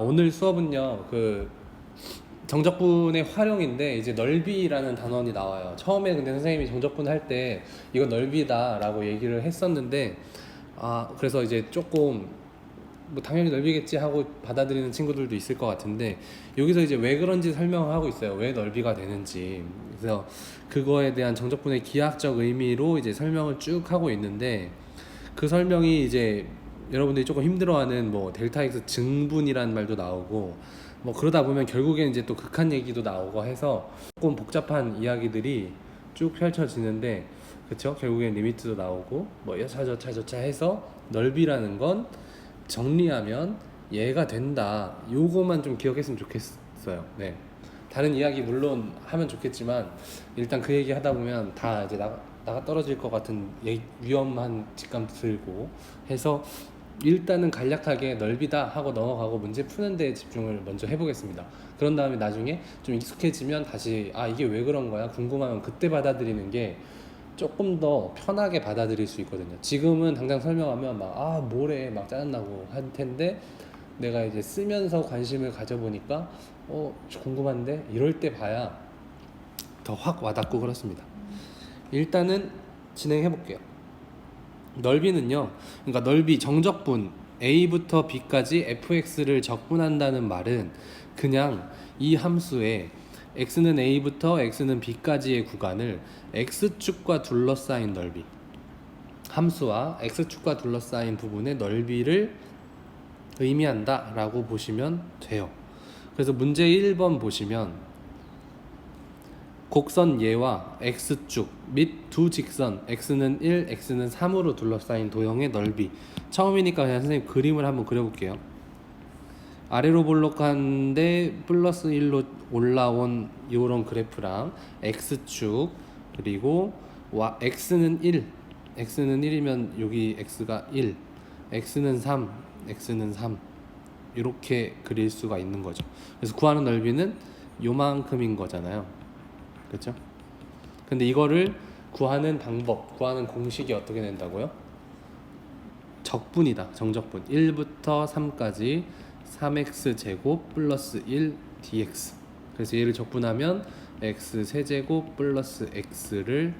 오늘 수업은요, 정적분의 활용인데 이제 넓이라는 단원이 나와요. 처음에 근데 선생님이 정적분 할 때 이거 넓이다라고 얘기를 했었는데, 그래서 이제 조금 뭐 당연히 넓이겠지 하고 받아들이는 친구들도 있을 것 같은데, 여기서 이제 왜 그런지 설명을 하고 있어요. 왜 넓이가 되는지. 그래서 그거에 대한 정적분의 기하학적 의미로 이제 설명을 쭉 하고 있는데, 그 설명이 이제 여러분들이 조금 힘들어하는 뭐 델타 X 증분이라는 말도 나오고, 뭐 그러다 보면 결국엔 이제 또 극한 얘기도 나오고 해서 조금 복잡한 이야기들이 쭉 펼쳐지는데, 그쵸? 결국엔 리미트도 나오고 뭐 여차저차 해서 넓이라는 건 정리하면 얘가 된다, 요거만 좀 기억했으면 좋겠어요. 네. 다른 이야기 물론 하면 좋겠지만, 일단 그 얘기 하다 보면 다 이제 나가 떨어질 것 같은 위험한 직감 들고 해서, 일단은 간략하게 넓이다 하고 넘어가고 문제 푸는 데 집중을 먼저 해보겠습니다. 그런 다음에 나중에 좀 익숙해지면 다시 이게 왜 그런 거야 궁금하면 그때 받아들이는 게 조금 더 편하게 받아들일 수 있거든요. 지금은 당장 설명하면 뭐래 막 짜증나고 할 텐데, 내가 이제 쓰면서 관심을 가져보니까 궁금한데 이럴 때 봐야 더 확 와닿고 그렇습니다. 일단은 진행해 볼게요. 넓이는요, 그러니까 넓이 정적분 a부터 b까지 fx를 적분한다는 말은 그냥 이 함수에 x는 a부터 x는 b까지의 구간을 x축과 둘러싸인 넓이, 함수와 x축과 둘러싸인 부분의 넓이를 의미한다 라고 보시면 돼요. 그래서 문제 1번 보시면 곡선 얘와 x축 및 두 직선 x는 1, x는 3으로 둘러싸인 도형의 넓이, 처음이니까 그냥 선생님 그림을 한번 그려볼게요. 아래로 볼록한데 플러스 1로 올라온 요런 그래프랑 x축, 그리고 x는 1, x는 1이면 여기 x가 1, x는 3, x는 3, 이렇게 그릴 수가 있는 거죠. 그래서 구하는 넓이는 요만큼인 거잖아요. 그렇죠? 근데 이거를 구하는 방법, 구하는 공식이 어떻게 된다고요? 적분이다. 정적분. 1부터 3까지 3x 제곱 플러스 1 dx. 그래서 얘를 적분하면 x 세제곱 플러스 x를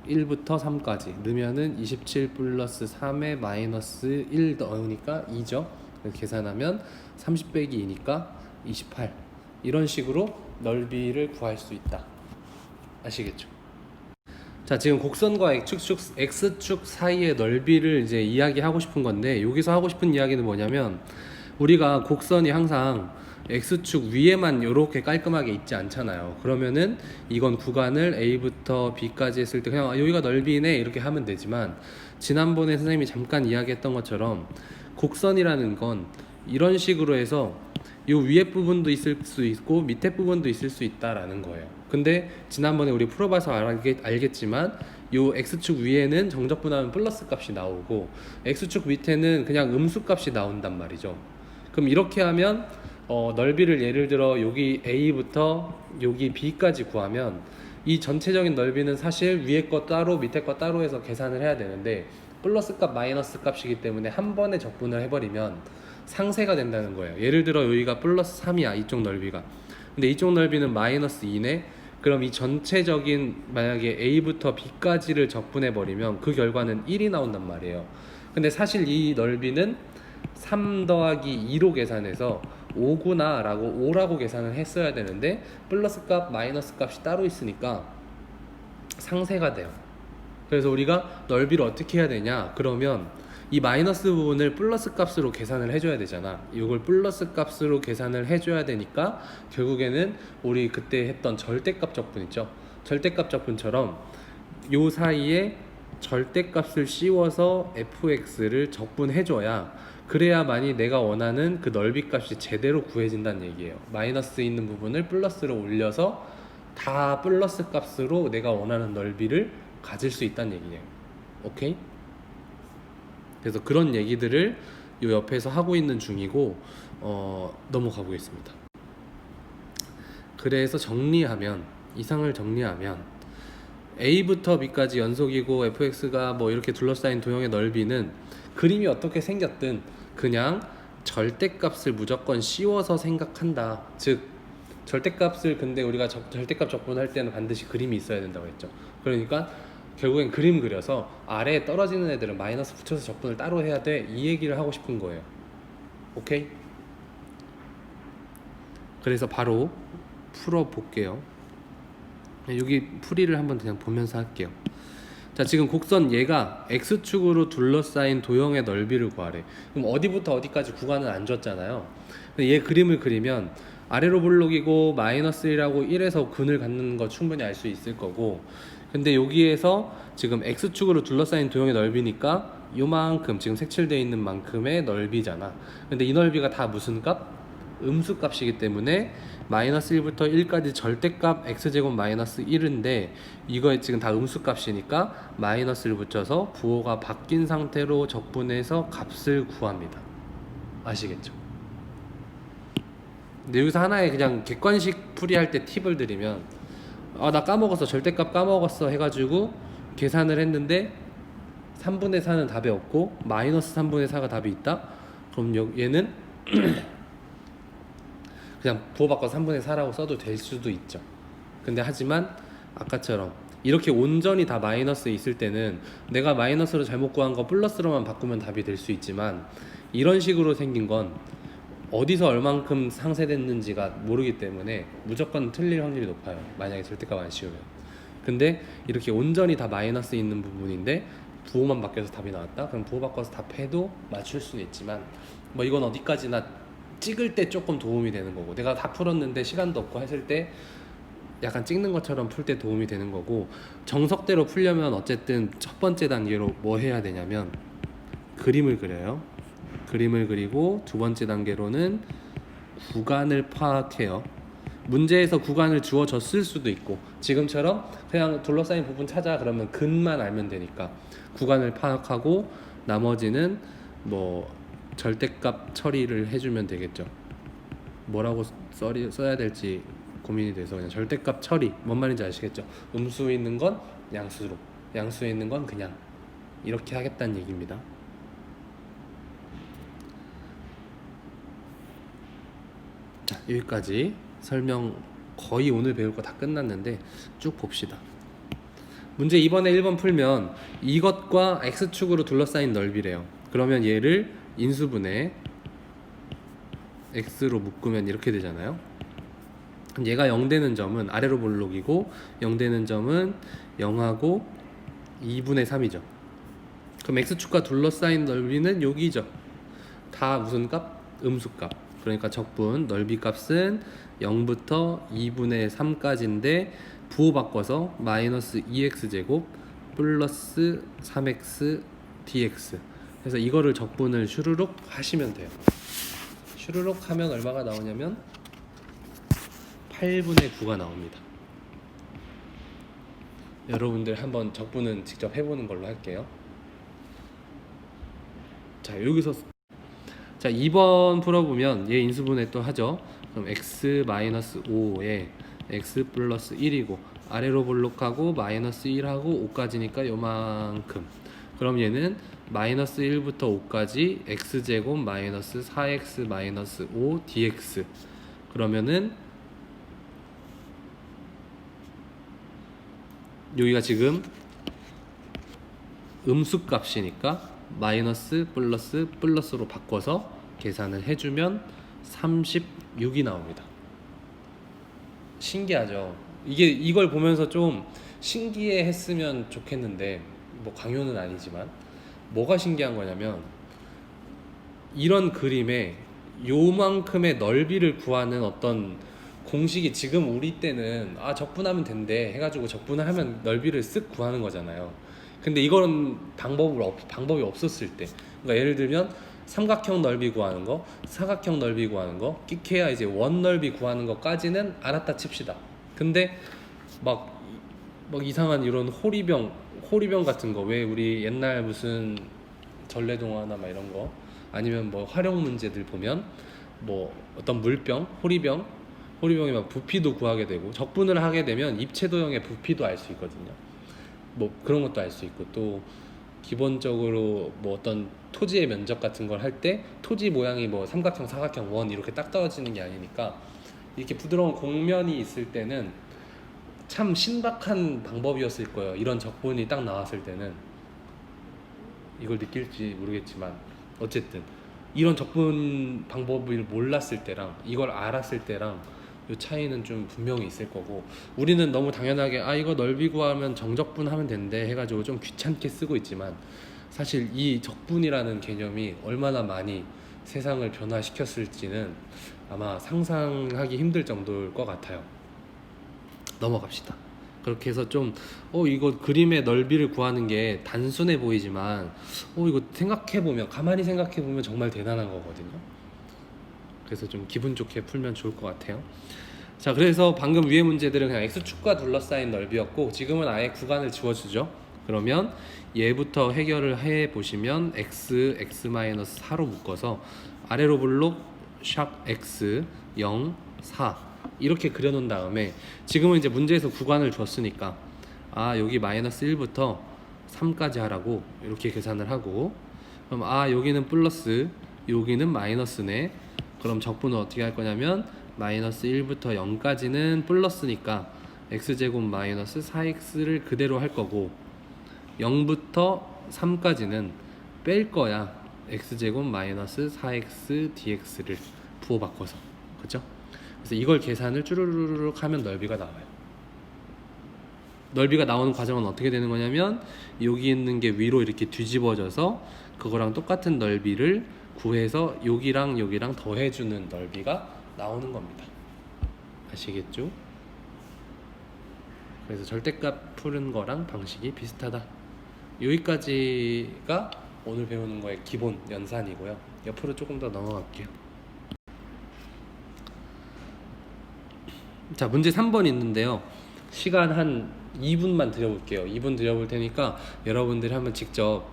1부터 3까지 넣으면은 27 플러스 3에 마이너스 1 넣으니까 2죠. 그래서 계산하면 30 빼기 2니까 28. 이런 식으로 넓이를 구할 수 있다. 아시겠죠? 자, 지금 곡선과 x축 사이의 넓이를 이제 이야기하고 싶은 건데, 여기서 하고 싶은 이야기는 뭐냐면, 우리가 곡선이 항상 x축 위에만 이렇게 깔끔하게 있지 않잖아요. 그러면은 이건 구간을 a부터 b까지 했을 때 그냥 여기가 넓이네 이렇게 하면 되지만, 지난번에 선생님이 잠깐 이야기했던 것처럼 곡선이라는 건 이런 식으로 해서 이 위에 부분도 있을 수 있고 밑에 부분도 있을 수 있다라는 거예요. 근데 지난번에 우리 풀어봐서 알겠지만, 요 x축 위에는 정적분하면 플러스 값이 나오고 x축 밑에는 그냥 음수 값이 나온단 말이죠. 그럼 이렇게 하면 넓이를 예를 들어 여기 a부터 여기 b까지 구하면, 이 전체적인 넓이는 사실 위에 거 따로 밑에 거 따로 해서 계산을 해야 되는데, 플러스 값 마이너스 값이기 때문에 한 번에 적분을 해버리면 상세가 된다는 거예요. 예를 들어 여기가 플러스 3이야, 이쪽 넓이가. 근데 이쪽 넓이는 마이너스 2네. 그럼 이 전체적인 만약에 a부터 b까지를 적분해 버리면 그 결과는 1이 나온단 말이에요. 근데 사실 이 넓이는 3 더하기 2로 계산해서 5구나 라고 5라고 계산을 했어야 되는데, 플러스 값 마이너스 값이 따로 있으니까 상세가 돼요. 그래서 우리가 넓이를 어떻게 해야 되냐, 그러면 이 마이너스 부분을 플러스 값으로 계산을 해줘야 되잖아. 이걸 플러스 값으로 계산을 해줘야 되니까 결국에는 우리 그때 했던 절대값 적분 있죠. 절대값 적분처럼 요 사이에 절대값을 씌워서 fx를 적분해줘야, 그래야만이 내가 원하는 그 넓이 값이 제대로 구해진다는 얘기예요. 마이너스 있는 부분을 플러스로 올려서 다 플러스 값으로 내가 원하는 넓이를 가질 수 있다는 얘기예요. 오케이? 그래서 그런 얘기들을 요 옆에서 하고 있는 중이고, 넘어가 보겠습니다. 그래서 이상을 정리하면 a부터 b까지 연속이고 fx가 뭐 이렇게 둘러싸인 도형의 넓이는 그림이 어떻게 생겼든 그냥 절대값을 무조건 씌워서 생각한다. 즉 절대값을 근데 우리가 절대값 적분할 때는 반드시 그림이 있어야 된다고 했죠. 그러니까 결국엔 그림 그려서 아래에 떨어지는 애들은 마이너스 붙여서 적분을 따로 해야 돼, 이 얘기를 하고 싶은 거예요. 오케이? 그래서 바로 풀어볼게요. 여기 풀이를 한번 그냥 보면서 할게요. 자, 지금 곡선 얘가 x축으로 둘러싸인 도형의 넓이를 구하래. 그럼 어디부터 어디까지 구간은 안 줬잖아요. 근데 얘 그림을 그리면 아래로 볼록이고 마이너스 1하고 1에서 근을 갖는 거 충분히 알 수 있을 거고, 근데 여기에서 지금 x축으로 둘러싸인 도형의 넓이니까 요만큼 지금 색칠되어 있는 만큼의 넓이잖아. 근데 이 넓이가 다 무슨 값? 음수값이기 때문에 마이너스 1부터 1까지 절대값 x제곱 마이너스 1인데 이거에 지금 다 음수값이니까 마이너스를 붙여서 부호가 바뀐 상태로 적분해서 값을 구합니다. 아시겠죠? 근데 여기서 하나의 그냥 객관식 풀이할 때 팁을 드리면, 나 까먹었어, 절대값 까먹었어 해가지고 계산을 했는데 3분의 4는 답이 없고 마이너스 3분의 4가 답이 있다? 그럼 얘는 그냥 부호 바꿔서 3분의 4라고 써도 될 수도 있죠. 근데 하지만 아까처럼 이렇게 온전히 다 마이너스에 있을 때는 내가 마이너스로 잘못 구한 거 플러스로만 바꾸면 답이 될 수 있지만, 이런 식으로 생긴 건 어디서 얼만큼 상쇄됐는지가 모르기 때문에 무조건 틀릴 확률이 높아요, 만약에 절대값 안 씌우면. 근데 이렇게 온전히 다 마이너스에 있는 부분인데 부호만 바뀌어서 답이 나왔다? 그럼 부호 바꿔서 답해도 맞출 수는 있지만, 뭐 이건 어디까지나 찍을 때 조금 도움이 되는 거고, 내가 다 풀었는데 시간도 없고 했을 때 약간 찍는 것처럼 풀 때 도움이 되는 거고, 정석대로 풀려면 어쨌든 첫 번째 단계로 뭐 해야 되냐면 그림을 그려요. 그림을 그리고 두 번째 단계로는 구간을 파악해요. 문제에서 구간을 주어졌을 수도 있고, 지금처럼 그냥 둘러싸인 부분 찾아 그러면 근만 알면 되니까 구간을 파악하고 나머지는 뭐 절대값 처리를 해주면 되겠죠. 뭐라고 써야 될지 고민이 돼서 그냥 절대값 처리, 뭔 말인지 아시겠죠? 음수에 있는 건 양수로, 양수에 있는 건 그냥 이렇게 하겠다는 얘기입니다. 자, 여기까지 설명, 거의 오늘 배울 거 다 끝났는데 쭉 봅시다. 문제 2번에 1번 풀면 이것과 x축으로 둘러싸인 넓이래요. 그러면 얘를 인수분해 x로 묶으면 이렇게 되잖아요. 그럼 얘가 0 되는 점은 아래로 볼록이고 0 되는 점은 0하고 2분의 3이죠. 그럼 x축과 둘러싸인 넓이는 여기죠. 다 무슨 값? 음수값. 그러니까 적분 넓이 값은 0부터 2분의 3까지인데 부호 바꿔서 마이너스 2x제곱 플러스 3x dx. 그래서 이거를 적분을 슈르륵 하시면 돼요. 슈르륵 하면 얼마가 나오냐면 8분의 9가 나옵니다. 여러분들 한번 적분은 직접 해보는 걸로 할게요. 자, 여기서 2번 풀어보면 얘 인수분해 또 하죠. 그럼 x-5에 x 플러스 1이고 아래로 볼록하고 마이너스 1하고 5까지니까 요만큼. 그럼 얘는 마이너스 1부터 5까지 x제곱 마이너스 4x 마이너스 5 dx. 그러면은 여기가 지금 음수값이니까 마이너스 플러스 플러스로 바꿔서 계산을 해주면 36이 나옵니다. 신기하죠? 이걸 보면서 좀 신기해 했으면 좋겠는데, 뭐 강요는 아니지만 뭐가 신기한 거냐면 이런 그림에 요만큼의 넓이를 구하는 어떤 공식이 지금 우리 때는 적분하면 된대 해가지고 적분을 하면 넓이를 쓱 구하는 거잖아요. 근데 이거는 방법이 없었을 때, 그러니까 예를 들면 삼각형 넓이 구하는 거, 사각형 넓이 구하는 거, 끼케야 이제 원 넓이 구하는 거까지는 알았다 칩시다. 근데 막 이상한 이런 호리병 같은 거, 왜 우리 옛날 무슨 전래동화나 막 이런 거, 아니면 뭐 활용 문제들 보면 뭐 어떤 물병, 호리병이 막 부피도 구하게 되고, 적분을 하게 되면 입체도형의 부피도 알 수 있거든요. 뭐 그런 것도 알 수 있고, 또 기본적으로 뭐 어떤 토지의 면적 같은 걸 할 때 토지 모양이 뭐 삼각형, 사각형, 원 이렇게 딱 떨어지는 게 아니니까 이렇게 부드러운 곡면이 있을 때는 참 신박한 방법이었을 거예요. 이런 적분이 딱 나왔을 때는 이걸 느낄지 모르겠지만 어쨌든 이런 적분 방법을 몰랐을 때랑 이걸 알았을 때랑 이 차이는 좀 분명히 있을 거고, 우리는 너무 당연하게 이거 넓이 구하면 정적분 하면 된대 해가지고 좀 귀찮게 쓰고 있지만 사실 이 적분이라는 개념이 얼마나 많이 세상을 변화시켰을지는 아마 상상하기 힘들 정도일 것 같아요. 넘어갑시다. 그렇게 해서 좀 이거 그림의 넓이를 구하는 게 단순해 보이지만 이거 생각해보면, 가만히 생각해보면 정말 대단한 거거든요. 그래서 좀 기분 좋게 풀면 좋을 것 같아요. 자, 그래서 방금 위의 문제들은 그냥 x축과 둘러싸인 넓이였고 지금은 아예 구간을 지워주죠. 그러면 얘부터 해결을 해보시면 x, x-4로 묶어서 아래로 블록 샵 x, 0, 4 이렇게 그려놓은 다음에 지금은 이제 문제에서 구간을 줬으니까 여기 마이너스 1부터 3까지 하라고 이렇게 계산을 하고, 그럼 여기는 플러스 여기는 마이너스네. 그럼 적분은 어떻게 할 거냐면 마이너스 1부터 0까지는 플러스니까 x제곱 마이너스 4x를 그대로 할 거고 0부터 3까지는 뺄 거야. x제곱 마이너스 4x dx를 부호 바꿔서. 그죠? 그래서 이걸 계산을 쭈루루룩 하면 넓이가 나와요. 넓이가 나오는 과정은 어떻게 되는 거냐면 여기 있는 게 위로 이렇게 뒤집어져서 그거랑 똑같은 넓이를 구해서 여기랑 여기랑 더해주는 넓이가 나오는 겁니다. 아시겠죠? 그래서 절대값 푸는 거랑 방식이 비슷하다. 여기까지가 오늘 배우는 거의 기본 연산이고요. 옆으로 조금 더 넘어갈게요. 자, 문제 3번 있는데요. 시간 한 2분만 드려볼게요. 2분 드려볼 테니까 여러분들이 한번 직접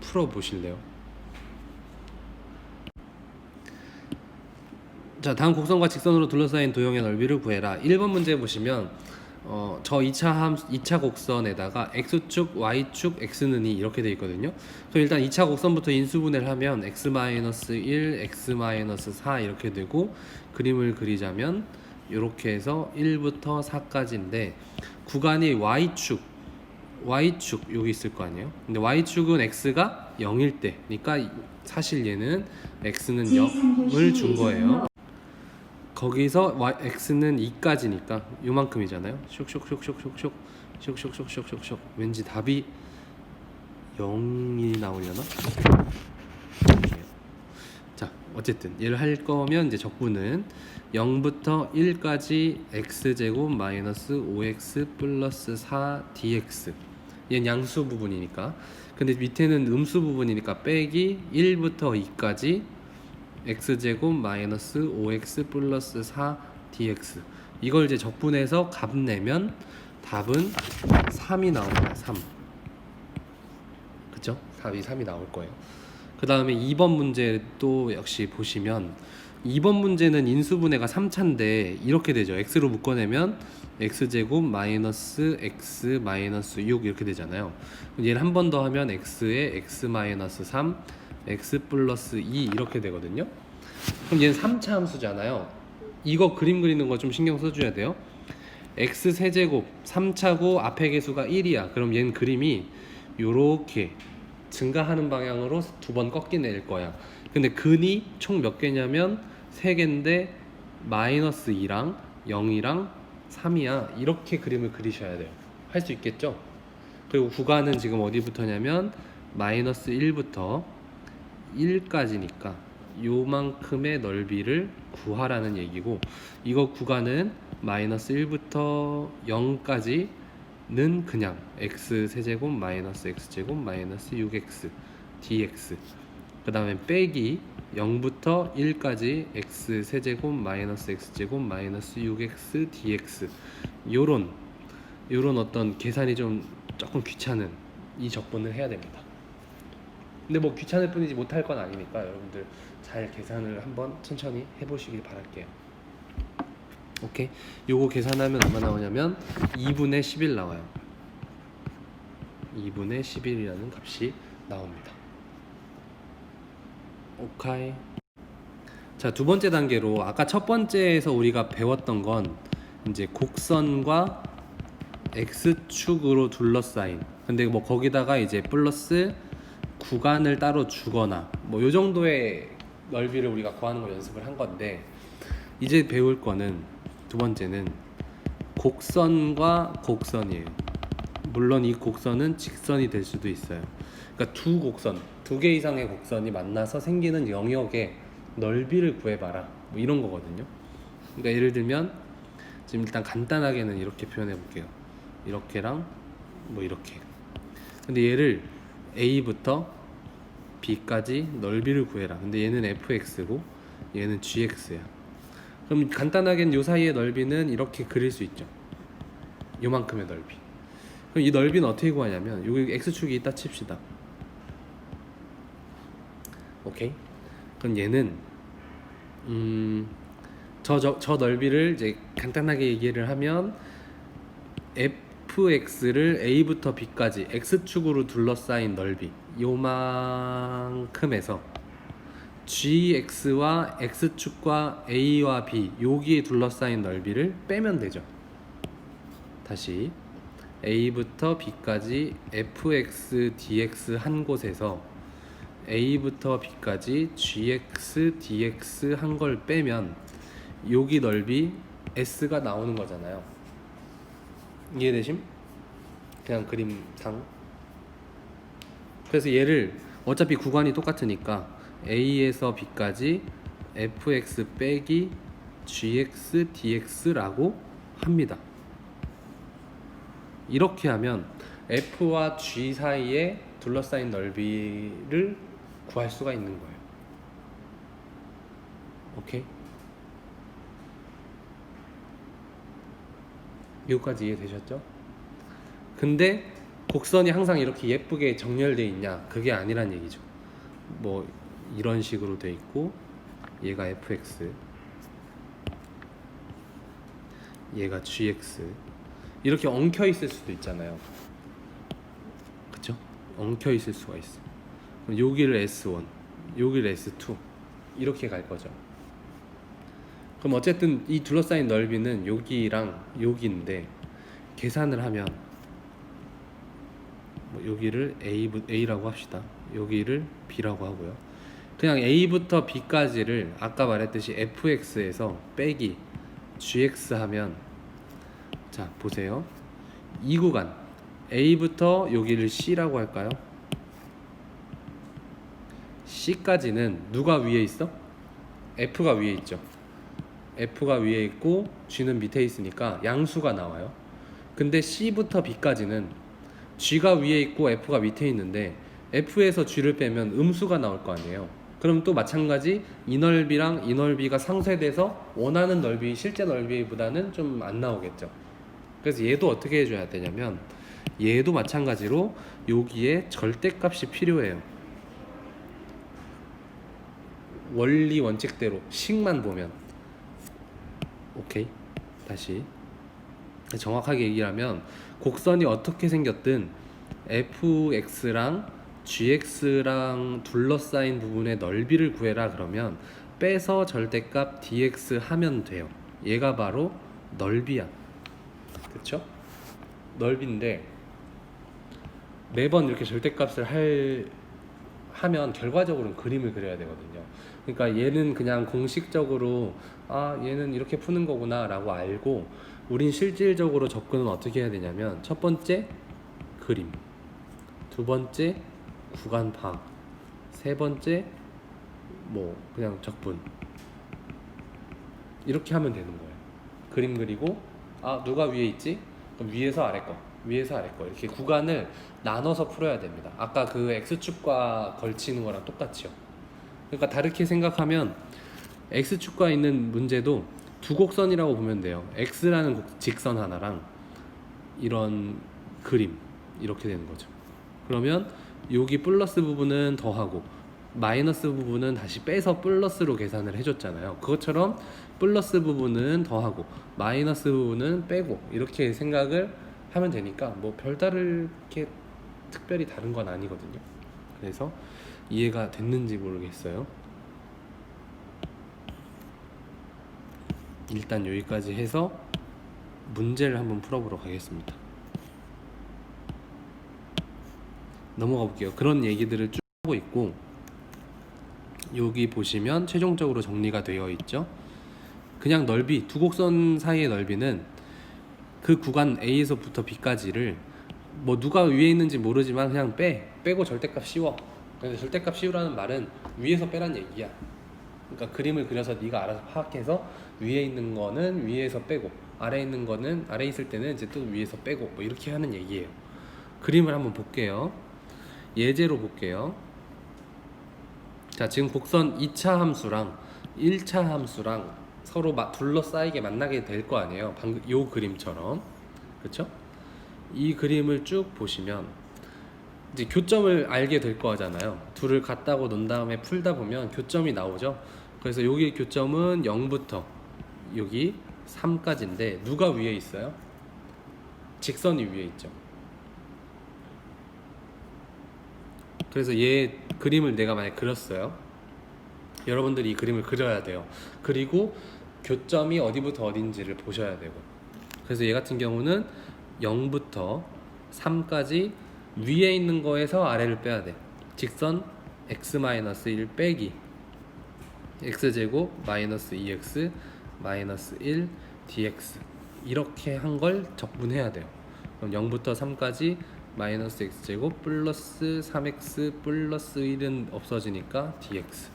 풀어보실래요? 자, 다음 곡선과 직선으로 둘러싸인 도형의 넓이를 구해라. 1번 문제 보시면 저 2차 곡선에다가 x축, y축, x는 2 이렇게 되어 있거든요. 그럼 일단 2차 곡선부터 인수분해를 하면 x-1, x-4 이렇게 되고, 그림을 그리자면 이렇게 해서 1부터 4까지인데 구간이 y축 여기 있을 거 아니에요. 근데 y축은 x가 0일 때, 그러니까 사실 얘는 x는 0을 준 거예요. 거기서 x는 2까지니까 요만큼이잖아요. 슉슉슉슉슉슉 슉슉슉슉슉슉. 왠지 답이 0이 나오려나? 자, 어쨌든 얘를 할 거면 이제 적분은 0부터 1까지 x제곱 마이너스 5x 플러스 4 dx. 얘는 양수 부분이니까. 근데 밑에는 음수 부분이니까 빼기 1부터 2까지 x제곱 마이너스 5x 플러스 4 dx. 이걸 이제 적분해서 값 내면 답은 3이 나옵니다. 3. 그쵸? 답이 3이 나올 거예요. 그 다음에 2번 문제도 역시 보시면 2번 문제는 인수분해가 3차인데 이렇게 되죠. x로 묶어내면 x제곱 마이너스 x 마이너스 6 이렇게 되잖아요. 얘를 한 번 더 하면 x에 x 마이너스 3 x 플러스 2 이렇게 되거든요. 그럼 얘는 3차 함수잖아요. 이거 그림 그리는 거 좀 신경 써줘야 돼요. x 세제곱 3차고 앞에 개수가 1이야. 그럼 얘는 그림이 요렇게 증가하는 방향으로 두 번 꺾이낼 거야. 근데 근이 총 몇 개냐면 3개인데 마이너스 2랑 0이랑 3이야. 이렇게 그림을 그리셔야 돼요. 할 수 있겠죠? 그리고 구간은 지금 어디부터냐면 마이너스 1부터 1까지니까 요만큼의 넓이를 구하라는 얘기고, 이거 구간은 마이너스 1부터 0까지는 그냥 x 세제곱 마이너스 x제곱 마이너스 6x dx, 그 다음에 빼기 0부터 1까지 x 세제곱 마이너스 x제곱 마이너스 6x dx. 요런 어떤 계산이 좀 조금 귀찮은 이 적분을 해야 됩니다. 근데 뭐 귀찮을 뿐이지 못할 건 아니니까 여러분들 잘 계산을 한번 천천히 해보시길 바랄게요. 오케이? 요거 계산하면 얼마 나오냐면 2분의 11 나와요. 2분의 11이라는 값이 나옵니다. 오케이. 자, 두 번째 단계로 아까 첫 번째에서 우리가 배웠던 건 이제 곡선과 x축으로 둘러싸인, 근데 뭐 거기다가 이제 플러스 구간을 따로 주거나 뭐 요 정도의 넓이를 우리가 구하는 걸 연습을 한 건데, 이제 배울 거는 두 번째는 곡선과 곡선이에요. 물론 이 곡선은 직선이 될 수도 있어요. 그러니까 두 곡선, 두 개 이상의 곡선이 만나서 생기는 영역의 넓이를 구해봐라, 뭐 이런 거거든요. 그러니까 예를 들면 지금 일단 간단하게는 이렇게 표현해 볼게요. 이렇게랑 뭐 이렇게. 근데 얘를 A부터 B까지 넓이를 구해라. 근데 얘는 fx고 얘는 gx야. 그럼 간단하게는 요 사이의 넓이는 이렇게 그릴 수 있죠. 요만큼의 넓이. 그럼 이 넓이는 어떻게 구하냐면, 여기 x축이 있다 칩시다. 오케이? 그럼 얘는 저 넓이를 이제 간단하게 얘기를 하면 fx를 a부터 b까지 x축으로 둘러싸인 넓이 요만큼에서 gx와 x축과 a와 b 여기에 둘러싸인 넓이를 빼면 되죠. 다시 a부터 b까지 fx dx 한 곳에서 a부터 b까지 gx dx 한 걸 빼면 여기 넓이 s가 나오는 거잖아요. 이해되심? 그냥 그림상. 그래서 얘를 어차피 구간이 똑같으니까 a에서 b까지 fx 빼기 gx dx라고 합니다. 이렇게 하면 f와 g 사이에 둘러싸인 넓이를 구할 수가 있는 거예요. 오케이? 여기까지 이해되셨죠? 근데 곡선이 항상 이렇게 예쁘게 정렬되어 있냐? 그게 아니란 얘기죠. 뭐 이런 식으로 돼 있고, 얘가 fx, 얘가 gx, 이렇게 엉켜 있을 수도 있잖아요. 그쵸? 엉켜 있을 수가 있어. 그럼 여기를 s1, 여기를 s2 이렇게 갈 거죠. 그럼 어쨌든 이 둘러싸인 넓이는 여기랑 여기인데, 계산을 하면 뭐 여기를 A라고 합시다. 여기를 B라고 하고요. 그냥 A부터 B까지를 아까 말했듯이 fx에서 빼기 gx 하면, 자 보세요. 이 구간 A부터 여기를 C라고 할까요? C까지는 누가 위에 있어? F가 위에 있죠. F가 위에 있고 G는 밑에 있으니까 양수가 나와요. 근데 C부터 B까지는 G가 위에 있고 F가 밑에 있는데 F에서 G를 빼면 음수가 나올 거 아니에요. 그럼 또 마찬가지 이 넓이랑 이 넓이가 상쇄돼서 원하는 넓이, 실제 넓이보다는 좀 안 나오겠죠. 그래서 얘도 어떻게 해줘야 되냐면, 얘도 마찬가지로 여기에 절대값이 필요해요. 원리 원칙대로 식만 보면. 오케이, 다시 정확하게 얘기하면 곡선이 어떻게 생겼든 fx랑 gx랑 둘러싸인 부분의 넓이를 구해라 그러면 빼서 절대값 dx 하면 돼요. 얘가 바로 넓이야. 그쵸? 넓이인데 매번 이렇게 절대값을 하면 결과적으로는 그림을 그려야 되거든요. 그러니까 얘는 그냥 공식적으로 얘는 이렇게 푸는 거구나 라고 알고, 우린 실질적으로 접근은 어떻게 해야 되냐면, 첫 번째 그림, 두 번째 구간 파악, 세 번째 뭐 그냥 적분, 이렇게 하면 되는 거예요. 그림 그리고 누가 위에 있지? 그럼 위에서 아래 거, 위에서 아래 거, 이렇게 구간을 나눠서 풀어야 됩니다. 아까 그 x축과 걸치는 거랑 똑같이요. 그러니까 다르게 생각하면 x축과 있는 문제도 두 곡선이라고 보면 돼요. x라는 직선 하나랑 이런 그림, 이렇게 되는 거죠. 그러면 여기 플러스 부분은 더하고 마이너스 부분은 다시 빼서 플러스로 계산을 해줬잖아요. 그것처럼 플러스 부분은 더하고 마이너스 부분은 빼고, 이렇게 생각을 하면 되니까 뭐 별다르게 특별히 다른 건 아니거든요. 그래서 이해가 됐는지 모르겠어요. 일단 여기까지 해서 문제를 한번 풀어보러 가겠습니다. 넘어가 볼게요. 그런 얘기들을 쭉 하고 있고, 여기 보시면 최종적으로 정리가 되어 있죠. 그냥 넓이, 두 곡선 사이의 넓이는 그 구간 A에서부터 B까지를 뭐 누가 위에 있는지 모르지만 그냥 빼고 절대값 씌워. 그래서 절대값 씌우라는 말은 위에서 빼란 얘기야. 그러니까 그림을 그려서 네가 알아서 파악해서 위에 있는 거는 위에서 빼고 아래에 있는 거는 아래에 있을 때는 이제 또 위에서 빼고 뭐 이렇게 하는 얘기예요. 그림을 한번 볼게요. 예제로 볼게요. 자, 지금 곡선 2차 함수랑 1차 함수랑 서로 둘러싸이게 만나게 될 거 아니에요. 방금 요 그림처럼. 그렇죠? 이 그림을 쭉 보시면 이제 교점을 알게 될 거잖아요. 둘을 갖다고 놓은 다음에 풀다 보면 교점이 나오죠. 그래서 여기 교점은 0부터 여기 3까지인데 누가 위에 있어요? 직선이 위에 있죠. 그래서 얘 그림을 내가 만약에 그렸어요. 여러분들이 이 그림을 그려야 돼요. 그리고 교점이 어디부터 어딘지를 보셔야 되고. 그래서 얘 같은 경우는 0부터 3까지 위에 있는 거에서 아래를 빼야 돼. 직선 x-1 빼기 x제곱 마이너스 2x 마이너스 1 dx 이렇게 한 걸 적분해야 돼요. 그럼 0부터 3까지 마이너스 x제곱 플러스 3x 플러스 1은 없어지니까 dx.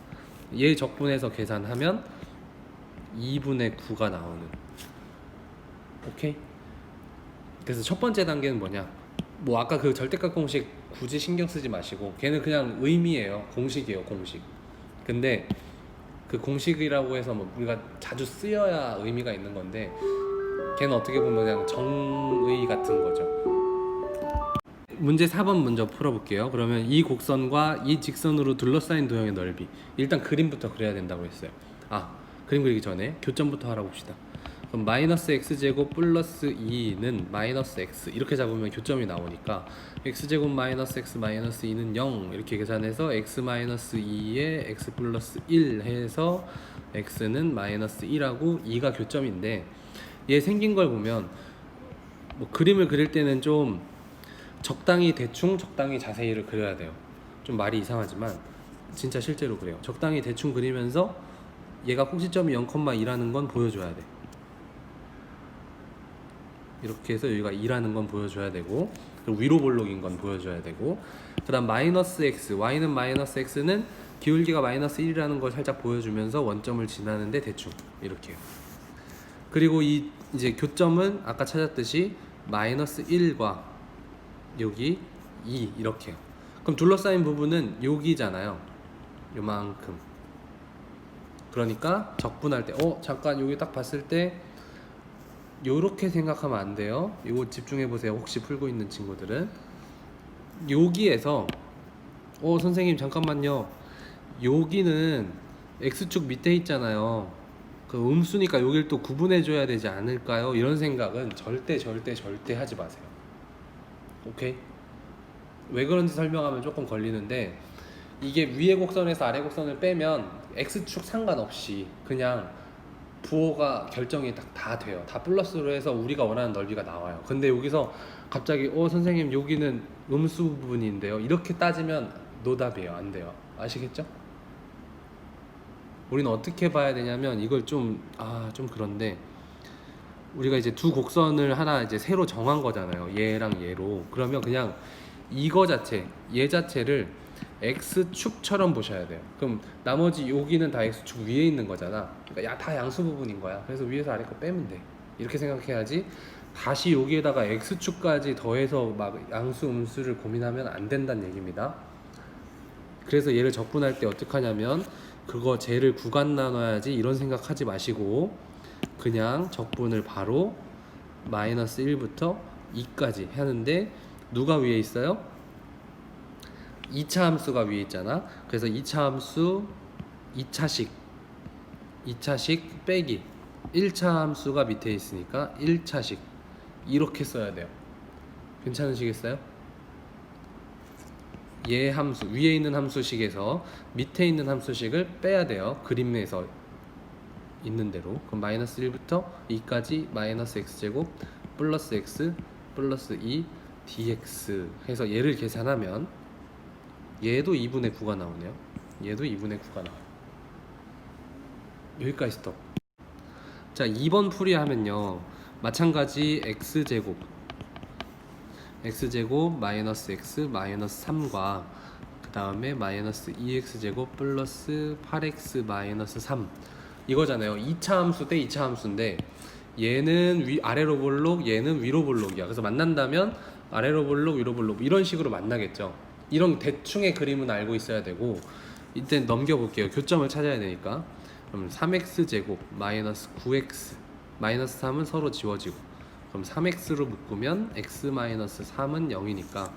얘 적분해서 계산하면 2분의 9가 나오는. 오케이? 그래서 첫 번째 단계는 뭐냐? 뭐 아까 그 절대값 공식 굳이 신경 쓰지 마시고 걔는 그냥 의미예요. 공식이에요, 공식. 근데 그 공식이라고 해서 뭐 우리가 자주 쓰여야 의미가 있는 건데 걔는 어떻게 보면 그냥 정의 같은 거죠. 문제 4번 먼저 풀어볼게요. 그러면 이 곡선과 이 직선으로 둘러싸인 도형의 넓이, 일단 그림부터 그려야 된다고 했어요. 그림 그리기 전에 교점부터 알아봅시다. 그럼 마이너스 x제곱 플러스 2는 마이너스 x 이렇게 잡으면 교점이 나오니까 x제곱 마이너스 x 마이너스 2는 0 이렇게 계산해서 x 마이너스 2에 x 플러스 1 해서 x는 마이너스 1하고 2가 교점인데, 얘 생긴 걸 보면 뭐 그림을 그릴 때는 좀 적당히 대충 적당히 자세히를 그려야 돼요. 좀 말이 이상하지만 진짜 실제로 그래요. 적당히 대충 그리면서 얘가 꼭지점이 0,2라는 건 보여줘야 돼. 이렇게 해서 여기가 2라는 건 보여줘야 되고, 그리고 위로 볼록인 건 보여줘야 되고, 그 다음 마이너스 x, y는 마이너스 x는 기울기가 마이너스 1이라는 걸 살짝 보여주면서 원점을 지나는데 대충 이렇게요. 그리고 이제 교점은 아까 찾았듯이 마이너스 1과 여기 2 이렇게요. 그럼 둘러싸인 부분은 여기잖아요. 요만큼. 그러니까 적분할 때 잠깐 여기 딱 봤을 때 요렇게 생각하면 안 돼요. 이거 집중해 보세요. 혹시 풀고 있는 친구들은 여기에서 선생님 잠깐만요. 여기는 x축 밑에 있잖아요. 그 음수니까 여길 또 구분해 줘야 되지 않을까요? 이런 생각은 절대 하지 마세요. 오케이? 왜 그런지 설명하면 조금 걸리는데, 이게 위에 곡선에서 아래 곡선을 빼면 x축 상관없이 그냥 부호가 결정이 다 돼요. 다 플러스로 해서 우리가 원하는 넓이가 나와요. 근데 여기서 갑자기 선생님 여기는 음수 부분인데요, 이렇게 따지면 노답이에요. 안 돼요. 아시겠죠? 우리는 어떻게 봐야 되냐면, 이걸 좀 그런데 우리가 이제 두 곡선을 하나 이제 새로 정한 거잖아요. 얘랑 얘로. 그러면 그냥 이거 자체, 얘 자체를 x축처럼 보셔야 돼요. 그럼 나머지 여기는 다 x축 위에 있는 거잖아. 그러니까 다 양수 부분인 거야. 그래서 위에서 아래 거 빼면 돼. 이렇게 생각해야지. 다시 여기에다가 x축까지 더해서 막 양수 음수를 고민하면 안 된다는 얘기입니다. 그래서 얘를 적분할 때 어떻게 하냐면, 그거 쟤를 구간 나눠야지 이런 생각하지 마시고 그냥 적분을 바로 마이너스 1부터 2까지 하는데, 누가 위에 있어요? 2차 함수가 위에 있잖아. 그래서 2차 함수 2차식 빼기 1차 함수가 밑에 있으니까 1차식 이렇게 써야 돼요. 괜찮으시겠어요? 얘 함수 위에 있는 함수식에서 밑에 있는 함수식을 빼야 돼요. 그림에서 있는 대로. 그럼 마이너스 1부터 2까지 마이너스 x제곱 플러스 x 플러스 2 dx 해서 얘를 계산하면 얘도 2분의 9가 나오네요. 얘도 2분의 9가 나와요. 여기까지 스톱. 자, 2번 풀이하면요 마찬가지 x제곱 마이너스 x 마이너스 3과 그 다음에 마이너스 2x제곱 플러스 8x 마이너스 3 이거잖아요. 2차 함수 대 2차 함수인데 얘는 아래로 볼록 얘는 위로 볼록이야. 그래서 만난다면 아래로 볼록 위로 볼록 이런 식으로 만나겠죠. 이런 대충의 그림은 알고 있어야 되고 이때 넘겨볼게요. 교점을 찾아야 되니까. 그럼 3x제곱 마이너스 9x 마이너스 3은 서로 지워지고 그럼 3x로 묶으면 x 마이너스 3은 0이니까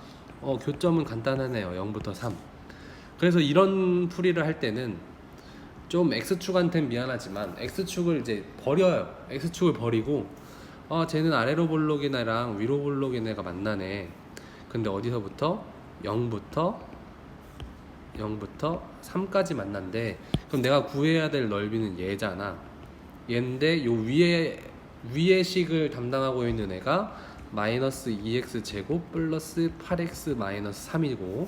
교점은 간단하네요. 0부터 3. 그래서 이런 풀이를 할 때는 좀 x축한테는 미안하지만 x축을 이제 버려요. x축을 버리고 쟤는 아래로 볼록인 애랑 위로 볼록인 애가 만나네. 근데 어디서부터? 0부터 3까지 만난대. 그럼 내가 구해야 될 넓이는 얘잖아. 얘인데 요 위에 식을 담당하고 있는 애가 마이너스 2x 제곱 플러스 8x 마이너스 3이고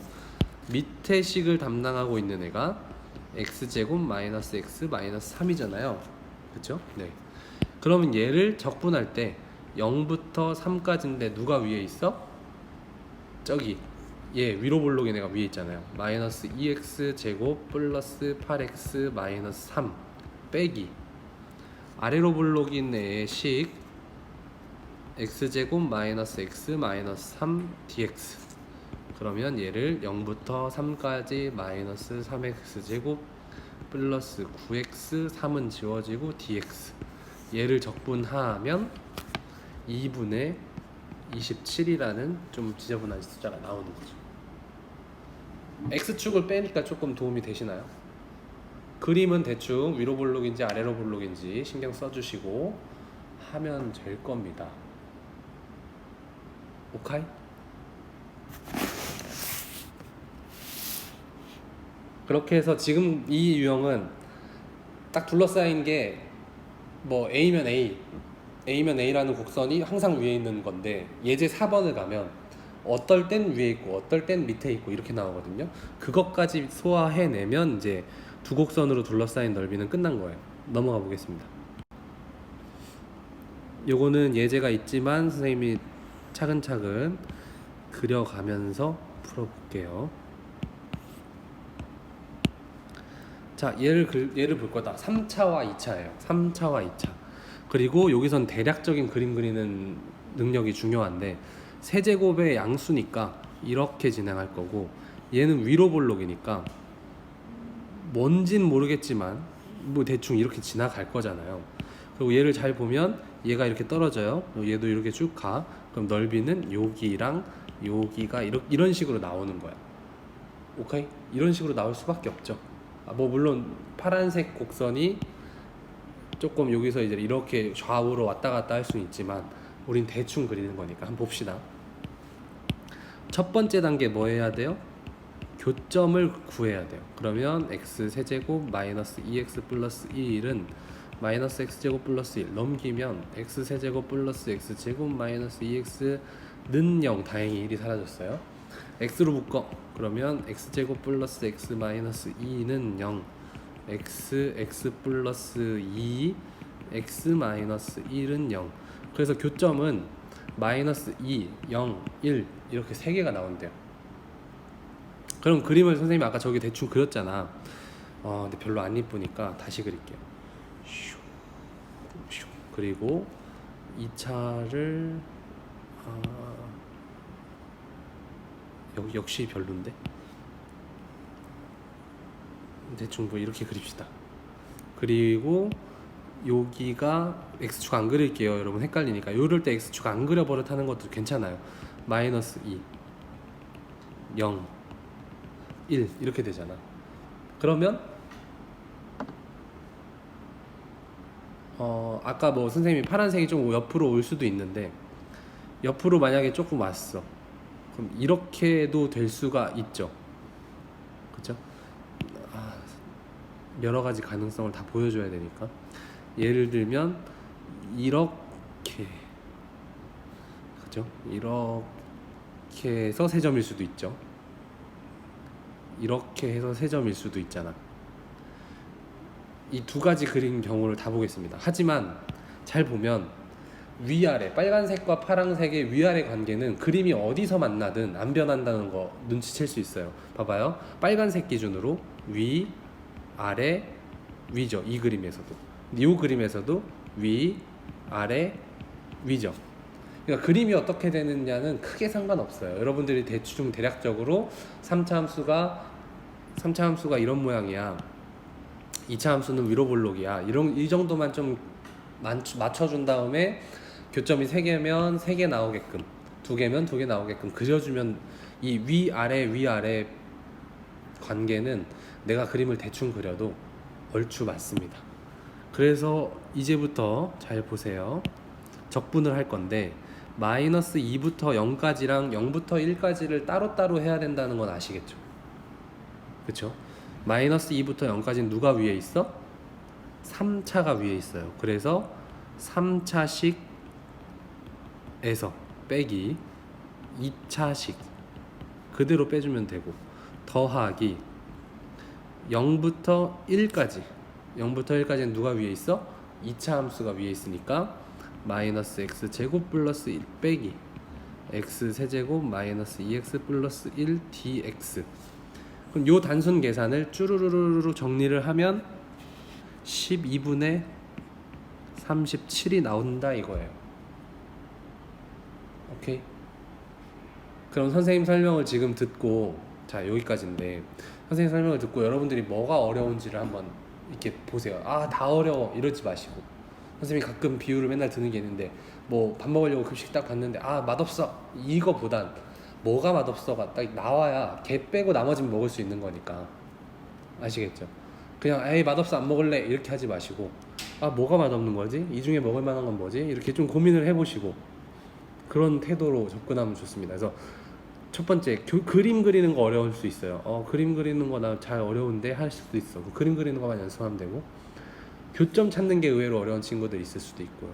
밑에 식을 담당하고 있는 애가 x제곱 마이너스 x 마이너스 3이잖아요. 그쵸? 네. 그러면 얘를 적분할 때 0부터 3까지인데 누가 위에 있어? 저기 얘 위로 볼록인 애가 위에 있잖아요. 마이너스 2x 제곱 플러스 8x 마이너스 3 빼기 아래로 볼록인 애의 식 x제곱 마이너스 x 마이너스 3 dx. 그러면 얘를 0부터 3까지 마이너스 3x 제곱 플러스 9x 3은 지워지고 dx. 얘를 적분하면 2분의 27이라는 좀 지저분한 숫자가 나오는 거죠. x축을 빼니까 조금 도움이 되시나요? 그림은 대충 위로 볼록인지 아래로 볼록인지 신경 써주시고 하면 될 겁니다. 오카이? 그렇게 해서 지금 이 유형은 딱 둘러싸인 게 뭐 A면 A라는 곡선이 항상 위에 있는 건데 예제 4번을 가면 어떨 땐 위에 있고 어떨 땐 밑에 있고 이렇게 나오거든요. 그것까지 소화해내면 이제 두 곡선으로 둘러싸인 넓이는 끝난 거예요. 넘어가 보겠습니다. 요거는 예제가 있지만 선생님이 차근차근 그려가면서 풀어볼게요. 자, 얘를 볼 거다. 3차와 2차예요. 3차와 2차. 그리고 여기선 대략적인 그림 그리는 능력이 중요한데 세제곱의 양수니까 이렇게 진행할 거고 얘는 위로 볼록이니까 뭔진 모르겠지만 뭐 대충 이렇게 지나갈 거잖아요. 그리고 얘를 잘 보면 얘가 이렇게 떨어져요. 얘도 이렇게 쭉 가. 그럼 넓이는 여기랑 여기가 이런 식으로 나오는 거야. 오케이? 이런 식으로 나올 수밖에 없죠. 뭐 물론 파란색 곡선이 조금 여기서 이제 이렇게 좌우로 왔다 갔다 할 수는 있지만 우린 대충 그리는 거니까 한번 봅시다. 첫 번째 단계 뭐 해야 돼요? 교점을 구해야 돼요. 그러면 x 세제곱 마이너스 2x 플러스 1은 마이너스 x제곱 플러스 1 넘기면 x 세제곱 플러스 x제곱 마이너스 2x는 0. 다행히 1이 사라졌어요. x로 묶어. 그러면 x제곱 플러스 x 마이너스 2는 0. x 플러스 2 x 마이너스 1은 0. 그래서 교점은 마이너스 2, 0, 1 이렇게 3개가 나온대요. 그럼 그림을 선생님이 아까 저기 대충 그렸잖아. 근데 별로 안 이쁘니까 다시 그릴게요. 그리고 2차를 역시 별론데? 대충 뭐 이렇게 그립시다. 그리고 여기가 x축 안 그릴게요. 여러분 헷갈리니까 이럴 때 x축 안 그려버릇하는 것도 괜찮아요. 마이너스 2 0 1 이렇게 되잖아. 그러면 아까 뭐 선생님이 파란색이 좀 옆으로 올 수도 있는데 옆으로 만약에 조금 왔어. 그럼 이렇게도 될 수가 있죠. 여러 가지 가능성을 다 보여줘야 되니까. 예를 들면 이렇게, 그죠? 이렇게 해서 3점일 수도 있죠. 이렇게 해서 3점일 수도 있잖아. 이 두 가지 그린 경우를 다 보겠습니다. 하지만 잘 보면 위아래, 빨간색과 파란색의 위아래 관계는 그림이 어디서 만나든 안 변한다는 거 눈치챌 수 있어요. 봐봐요. 빨간색 기준으로 위, 아래, 위죠. 이 그림에서도. 이 그림에서도 위, 아래, 위죠. 그러니까 그림이 어떻게 되느냐는 크게 상관없어요. 여러분들이 대충 대략적으로 3차 함수가 이런 모양이야. 2차 함수는 위로 볼록이야. 이 정도만 좀 맞춰준 다음에 교점이 3개면 3개 나오게끔, 2개면 2개 나오게끔 그려주면 이 위아래 관계는 내가 그림을 대충 그려도 얼추 맞습니다. 그래서 이제부터 잘 보세요. 적분을 할 건데 마이너스 2부터 0까지랑 0부터 1까지를 따로따로 해야 된다는 건 아시겠죠? 그쵸? 마이너스 2부터 0까지는 누가 위에 있어? 3차가 위에 있어요. 그래서 3차식에서 빼기 2차식 그대로 빼주면 되고, 더하기 0부터 1까지는 누가 위에 있어? 2차 함수가 위에 있으니까 마이너스 x제곱 플러스 1 빼기 x세제곱 마이너스 2x 플러스 1 dx. 그럼 요 단순 계산을 쭈루루루루 정리를 하면 12분의 37이 나온다 이거예요. 오케이? 그럼 선생님 설명을 지금 듣고, 자 여기까지인데 선생님 설명을 듣고 여러분들이 뭐가 어려운지를 한번 이렇게 보세요. 아 다 어려워 이러지 마시고, 선생님이 가끔 비유를 맨날 드는 게 있는데 뭐 밥 먹으려고 급식 딱 봤는데 아 맛없어 이거보단 뭐가 맛없어가 딱 나와야 걔 빼고 나머지는 먹을 수 있는 거니까. 아시겠죠? 그냥 에이 맛없어 안 먹을래 이렇게 하지 마시고, 아 뭐가 맛없는 거지? 이 중에 먹을 만한 건 뭐지? 이렇게 좀 고민을 해보시고 그런 태도로 접근하면 좋습니다. 그래서 첫 번째, 그림 그리는 거 어려울 수 있어요. 그림 그리는 거 나 잘 어려운데 할 수도 있어. 그림 그리는 거만 연습하면 되고, 교점 찾는 게 의외로 어려운 친구들 있을 수도 있고요.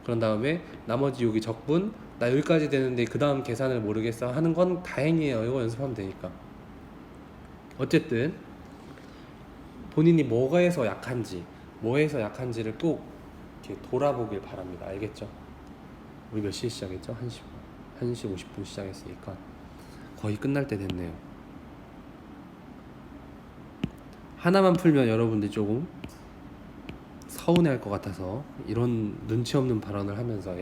그런 다음에 나머지 여기 적분 나 여기까지 되는데 그 다음 계산을 모르겠어 하는 건 다행이에요. 이거 연습하면 되니까. 어쨌든 본인이 뭐에서 약한지를 꼭 이렇게 돌아보길 바랍니다. 알겠죠? 우리 몇 시에 시작했죠? 1시 50분 시작했으니까 거의 끝날 때 됐네요. 하나만 풀면 여러분들이 조금 서운해할 것 같아서 이런 눈치 없는 발언을 하면서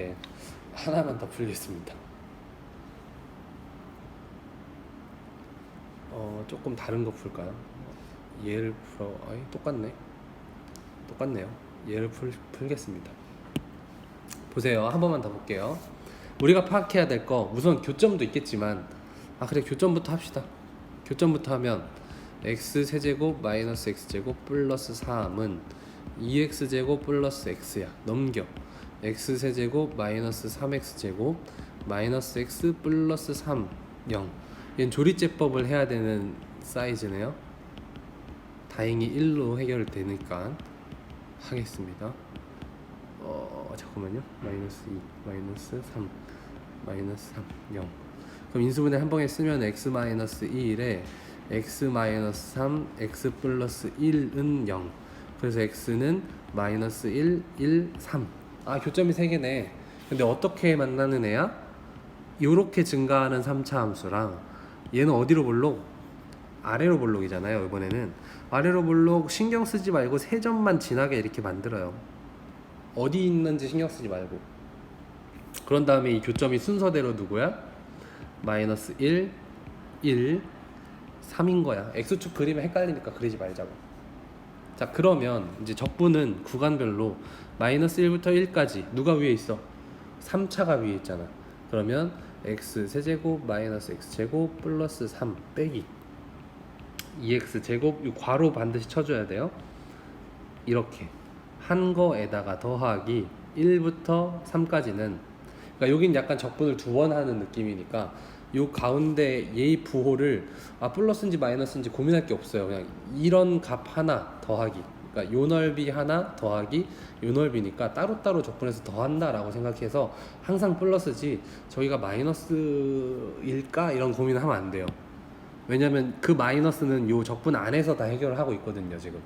하나만 더 풀겠습니다. 조금 다른 거 풀까요? 얘를 똑같네요. 얘를 풀겠습니다. 보세요. 한 번만 더 볼게요. 우리가 파악해야 될 거, 우선 교점도 있겠지만 그래 교점부터 합시다. 교점부터 하면 x세제곱 마이너스 x제곱 플러스 3은 2x제곱 플러스 x야. 넘겨. x세제곱 마이너스 3x제곱 마이너스 x 플러스 3 0. 얘는 조리제법을 해야 되는 사이즈네요. 다행히 1로 해결되니까 하겠습니다. 잠깐만요. 마이너스 2 마이너스 3 마이너스 3 0. 그럼 인수분해 한 번에 쓰면 x 마이너스 1에 x 마이너스 3 x 플러스 1은 0. 그래서 x는 마이너스 1 1 3. 교점이 3개네. 근데 어떻게 만나는 애야? 요렇게 증가하는 3차 함수랑 얘는 어디로 볼록? 아래로 볼록이잖아요. 이번에는 아래로 볼록 신경 쓰지 말고 3점만 진하게 이렇게 만들어요. 어디 있는지 신경 쓰지 말고. 그런 다음에 이 교점이 순서대로 누구야? 마이너스 1 1 3인 거야. x축 그리면 헷갈리니까 그리지 말자고. 자, 그러면 이제 적분은 구간별로 마이너스 1부터 1까지 누가 위에 있어? 3차가 위에 있잖아. 그러면 x 세제곱 마이너스 x 제곱 플러스 3 빼기 2x 제곱, 이 괄호 반드시 쳐줘야 돼요. 이렇게 한 거에다가 더하기 1부터 3까지는, 그러니까 여긴 약간 적분을 2번 하는 느낌이니까 요 가운데 얘의 부호를 플러스인지 마이너스인지 고민할 게 없어요. 그냥 이런 값 하나 더하기, 그러니까 요 넓이 하나 더하기 요 넓이니까 따로따로 적분해서 더한다라고 생각해서 항상 플러스지 저희가 마이너스일까 이런 고민을 하면 안 돼요. 왜냐면 그 마이너스는 요 적분 안에서 다 해결을 하고 있거든요 지금.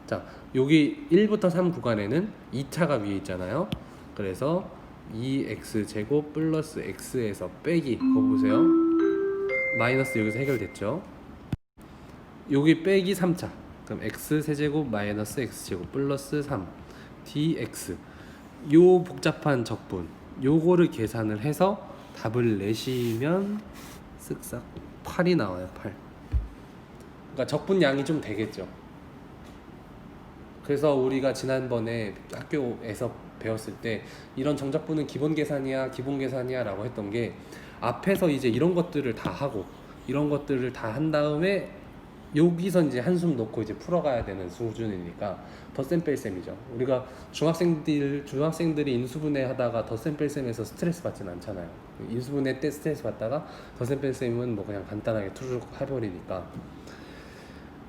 자, 여기 1부터 3 구간에는 2차가 위에 있잖아요. 그래서 2x제곱 플러스 x에서 빼기, 그거 보세요. 마이너스 여기서 해결됐죠. 여기 빼기 3차, 그럼 x 세제곱 마이너스 x제곱 플러스 3 dx, 요 복잡한 적분 요거를 계산을 해서 답을 내시면 쓱싹 8이 나와요. 8. 그러니까 적분 양이 좀 되겠죠. 그래서 우리가 지난번에 학교에서 배웠을 때 이런 정적분은 기본 계산이야 기본 계산이야 라고 했던 게, 앞에서 이제 이런 것들을 다 하고 이런 것들을 다 한 다음에 여기서 이제 한숨 놓고 이제 풀어가야 되는 수준이니까 덧셈 뺄셈이죠. 우리가 중학생들이 인수분해 하다가 덧셈 뺄셈에서 스트레스 받지는 않잖아요. 인수분해 때 스트레스 받다가 덧셈 뺄셈은 뭐 그냥 간단하게 투르륵 해버리니까,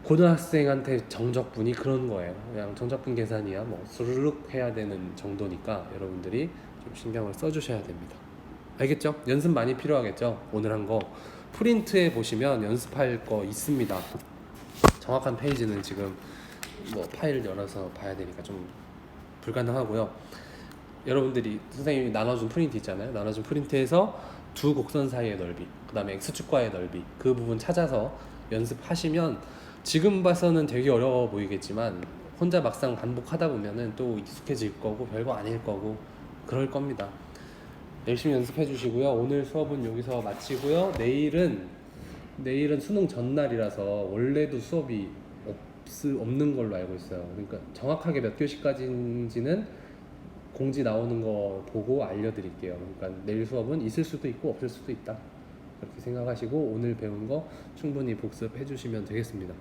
고등학생한테 정적분이 그런 거예요. 그냥 정적분 계산이야 뭐 스르륵 해야 되는 정도니까 여러분들이 좀 신경을 써주셔야 됩니다. 알겠죠? 연습 많이 필요하겠죠? 오늘 한 거 프린트해 보시면 연습할 거 있습니다. 정확한 페이지는 지금 뭐 파일을 열어서 봐야 되니까 좀 불가능하고요. 여러분들이 선생님이 나눠준 프린트 있잖아요. 나눠준 프린트에서 두 곡선 사이의 넓이, 그 다음에 x축과의 넓이, 그 부분 찾아서 연습하시면 지금 봐서는 되게 어려워 보이겠지만 혼자 막상 반복하다 보면은 또 익숙해질 거고 별거 아닐 거고 그럴 겁니다. 열심히 연습해 주시고요. 오늘 수업은 여기서 마치고요. 내일은 수능 전날이라서 원래도 수업이 없는 걸로 알고 있어요. 그러니까 정확하게 몇 교시까지인지는 공지 나오는 거 보고 알려드릴게요. 그러니까 내일 수업은 있을 수도 있고 없을 수도 있다, 그렇게 생각하시고 오늘 배운 거 충분히 복습해 주시면 되겠습니다.